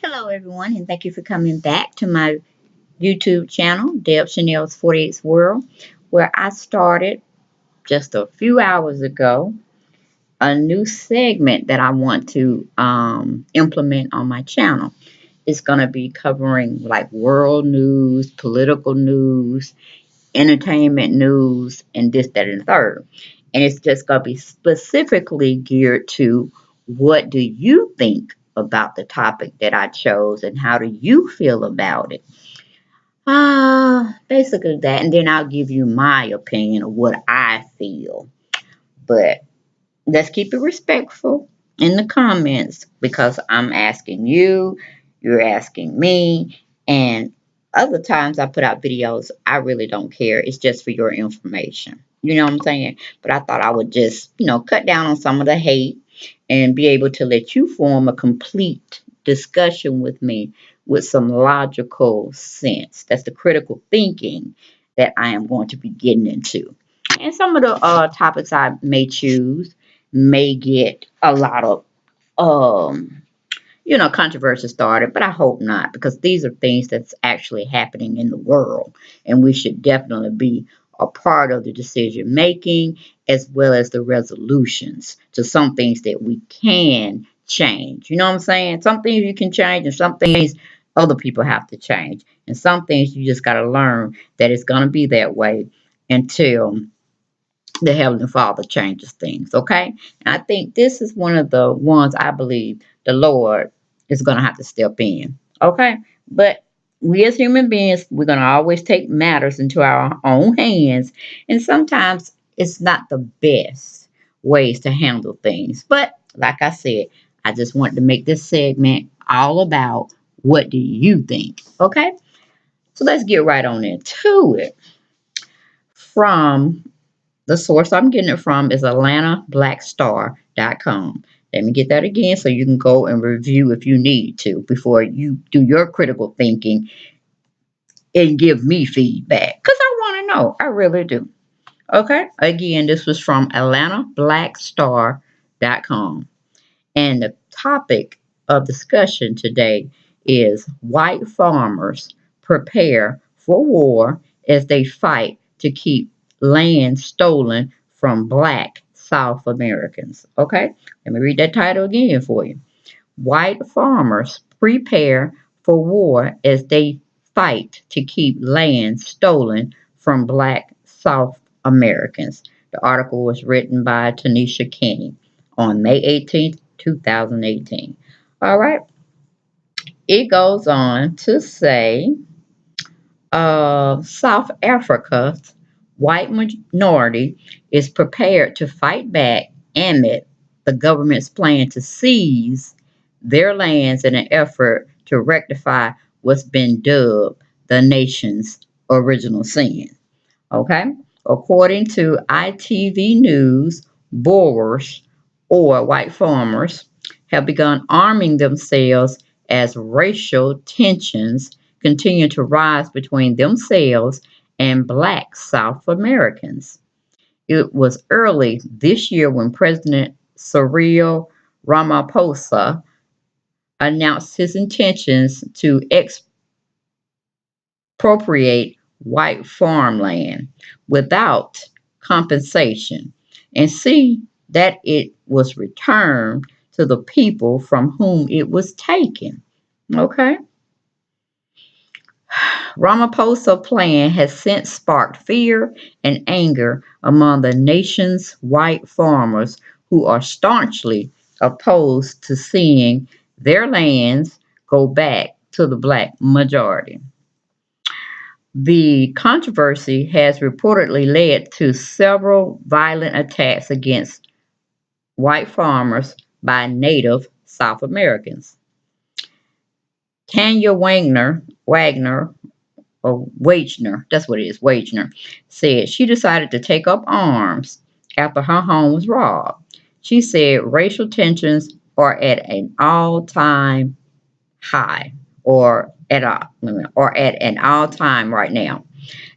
Hello, everyone, and thank you for coming back to my YouTube channel, Deb Chanel's 48th World, where I started just a few hours ago a new segment that I want to implement on my channel. It's going to be covering like world news, political news, entertainment news, and this, that, and the third. And it's just going to be specifically geared to what do you think about the topic that I chose and how do you feel about it? Basically that. And then I'll give you my opinion of what I feel. But let's keep it respectful in the comments because I'm asking you, you're asking me, and other times I put out videos, I really don't care. It's just for your information. You know what I'm saying? But I thought I would just, cut down on some of the hate and be able to let you form a complete discussion with me with some logical sense. That's the critical thinking that I am going to be getting into. And some of the topics I may choose may get a lot of controversy started, but I hope not because these are things that's actually happening in the world, and we should definitely be a part of the decision making as well as the resolutions to some things that we can change. You know what I'm saying? Some things you can change, and some things other people have to change, and some things you just got to learn that it's going to be that way until the Heavenly Father changes things, okay? And I think this is one of the ones I believe the Lord is going to have to step in, okay? But we as human beings, we're going to always take matters into our own hands, and sometimes it's not the best ways to handle things. But like I said, I just wanted to make this segment all about what do you think, okay? So let's get right on into it. From the source I'm getting it from is AtlantaBlackStarr.com. Let me get that again so you can go and review if you need to before you do your critical thinking and give me feedback. Because I want to know. I really do. Okay. Again, this was from AtlantaBlackStarr.com. And the topic of discussion today is white farmers prepare for war as they fight to keep land stolen from black South Americans. Okay, let me read that title again for you. White farmers prepare for war as they fight to keep land stolen from black South Americans. The article was written by Tanisha Kenny on May 18th, 2018. All right, it goes on to say South Africa's white minority is prepared to fight back amid the government's plan to seize their lands in an effort to rectify what's been dubbed the nation's original sin. Okay? According to ITV News, Boers or white farmers have begun arming themselves as racial tensions continue to rise between themselves and black South Americans. It was early this year when President Cyril Ramaphosa announced his intentions to expropriate white farmland without compensation and see that it was returned to the people from whom it was taken. Okay? Ramaphosa's plan has since sparked fear and anger among the nation's white farmers who are staunchly opposed to seeing their lands go back to the black majority. The controversy has reportedly led to several violent attacks against white farmers by native South Americans. Tanya Wagner or Wagner, that's what it is, Wagner, said she decided to take up arms after her home was robbed. She said racial tensions are at an all-time high, or at an all-time right now.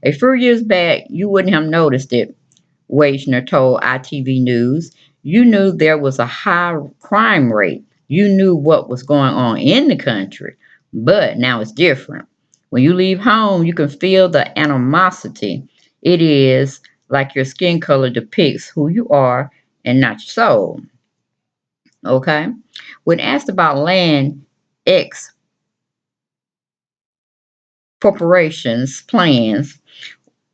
A few years back, you wouldn't have noticed it, Wagner told ITV News. You knew there was a high crime rate You knew what was going on in the country, but now it's different. When you leave home, you can feel the animosity. It is like your skin color depicts who you are and not your soul. Okay? When asked about land expropriations plans,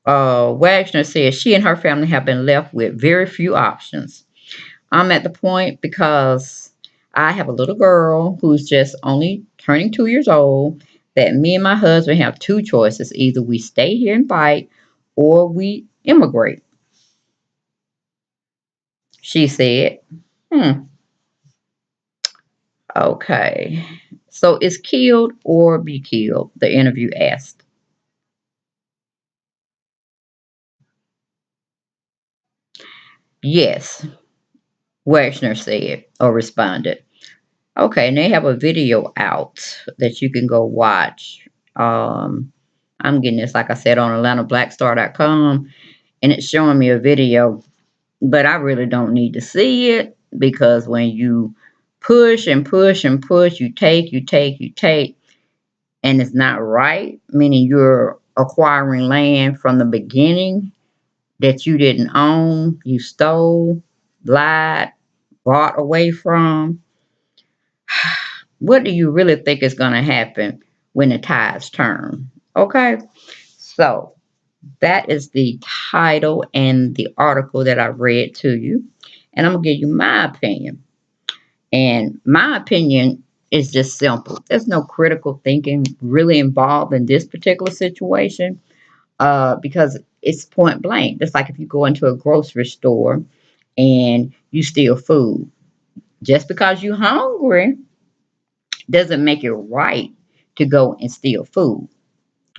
Wagner said she and her family have been left with very few options. I'm at the point because I have a little girl who's just only turning 2 years old that me and my husband have two choices. Either we stay here and fight or we immigrate. She said, hmm, okay. So is killed or be killed? The interview asked. Yes, Wexner said or responded. Okay, and they have a video out that you can go watch. I'm getting this, like I said, on AtlantaBlackStar.com, and it's showing me a video, but I really don't need to see it because when you push and push and push, you take, and it's not right, meaning you're acquiring land from the beginning that you didn't own, you stole, lied, bought away from. What do you really think is going to happen when the tides turn? Okay, so that is the title and the article that I read to you. And I'm going to give you my opinion. And my opinion is just simple. There's no critical thinking really involved in this particular situation because it's point blank. It's like if you go into a grocery store and you steal food. Just because you're hungry doesn't make it right to go and steal food.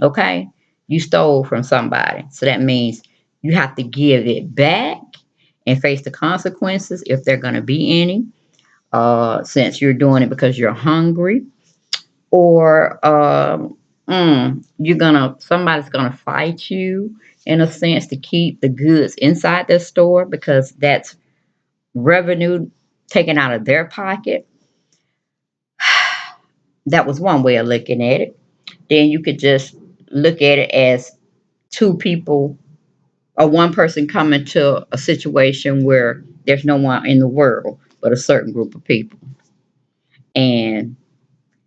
Okay? You stole from somebody. So that means you have to give it back and face the consequences if there are going to be any, since you're doing it because you're hungry. Or somebody's gonna fight you in a sense to keep the goods inside their store because that's revenue taken out of their pocket. That was one way of looking at it. Then you could just look at it as two people or one person coming to a situation where there's no one in the world but a certain group of people. And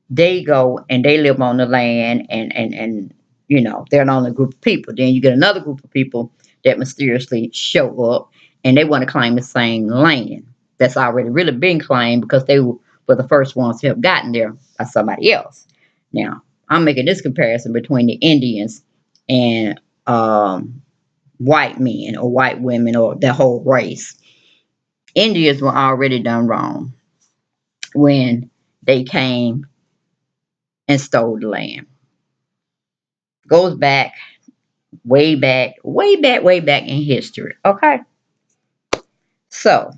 they go and they live on the land and they're not only a group of people. Then you get another group of people that mysteriously show up and they want to claim the same land that's already really been claimed because they were the first ones to have gotten there by somebody else. Now, I'm making this comparison between the Indians and white men or white women or the whole race. Indians were already done wrong when they came and stole the land. Goes back way back, way back, way back in history. Okay. So,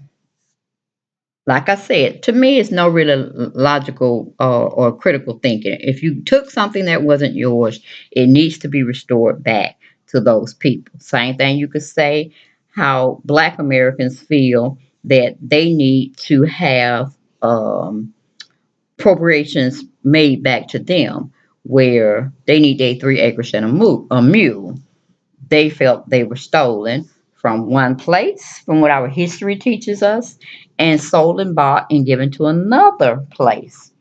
like I said, to me, it's no really logical or critical thinking. If you took something that wasn't yours, it needs to be restored back to those people. Same thing you could say how Black Americans feel that they need to have appropriations made back to them, where they need their 3 acres and a mule. They felt they were stolen from one place, from what our history teaches us, and sold and bought and given to another place.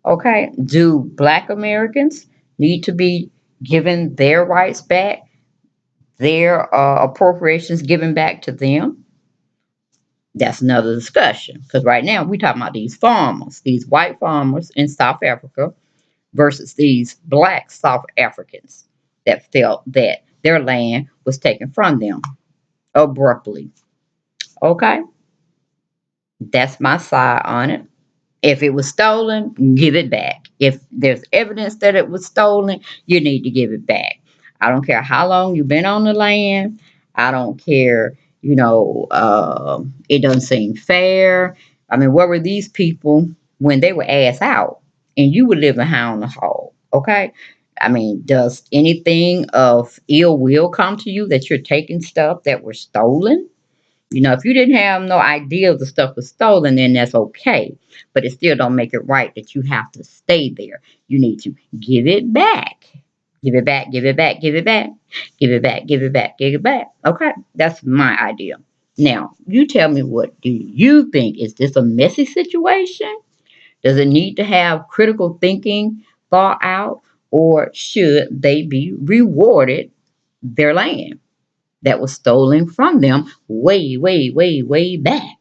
Okay, do Black Americans need to be given their rights back, their appropriations given back to them? That's another discussion because right now we're talking about these farmers, these white farmers in South Africa versus these Black South Africans that felt that their land was taken from them abruptly. Okay, that's my side on it. If it was stolen, give it back. If there's evidence that it was stolen, you need to give it back. I don't care how long you've been on the land. I don't care, it doesn't seem fair. I mean, where were these people when they were ass out and you were living high on the hog? Okay. I mean, does anything of ill will come to you that you're taking stuff that were stolen? If you didn't have no idea the stuff was stolen, then that's okay. But it still don't make it right that you have to stay there. You need to give it back. Give it back, give it back, give it back, give it back, give it back, give it back. Okay, that's my idea. Now, you tell me, what do you think? Is this a messy situation? Does it need to have critical thinking thought out, or should they be rewarded their land that was stolen from them way, way, way, way back?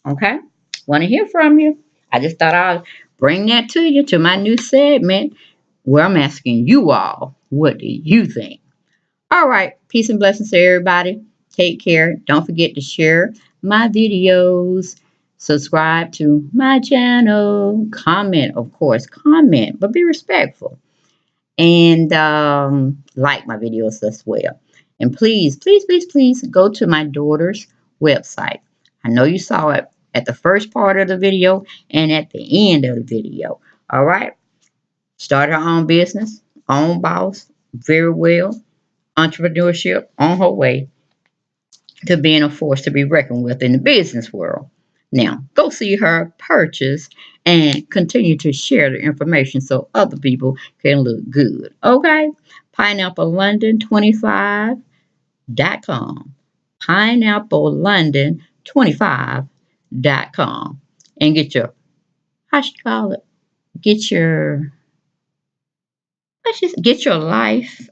Okay, want to hear from you. I just thought I'd bring that to you, to my new segment where I'm asking you all, what do you think? All right, peace and blessings to everybody. Take care. Don't forget to share my videos, subscribe to my channel, comment, of course, comment, but be respectful. And like my videos as well. And please, please, please, please go to my daughter's website. I know you saw it at the first part of the video and at the end of the video. All right. Started her own business, own boss, very well. Entrepreneurship on her way to being a force to be reckoned with in the business world. Now, go see her, purchase, and continue to share the information so other people can look good. Okay? PineappleLondon25.com. PineappleLondon25.com. And get your, how should you call it? Get your, let's just get your life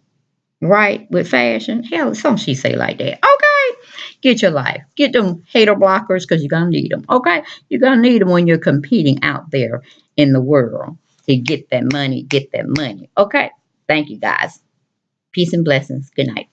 right with fashion. Hell, some she say like that. Okay, get your life. Get them hater blockers because you're gonna need them. Okay, you're gonna need them when you're competing out there in the world to get that money. Get that money. Okay. Thank you guys. Peace and blessings. Good night.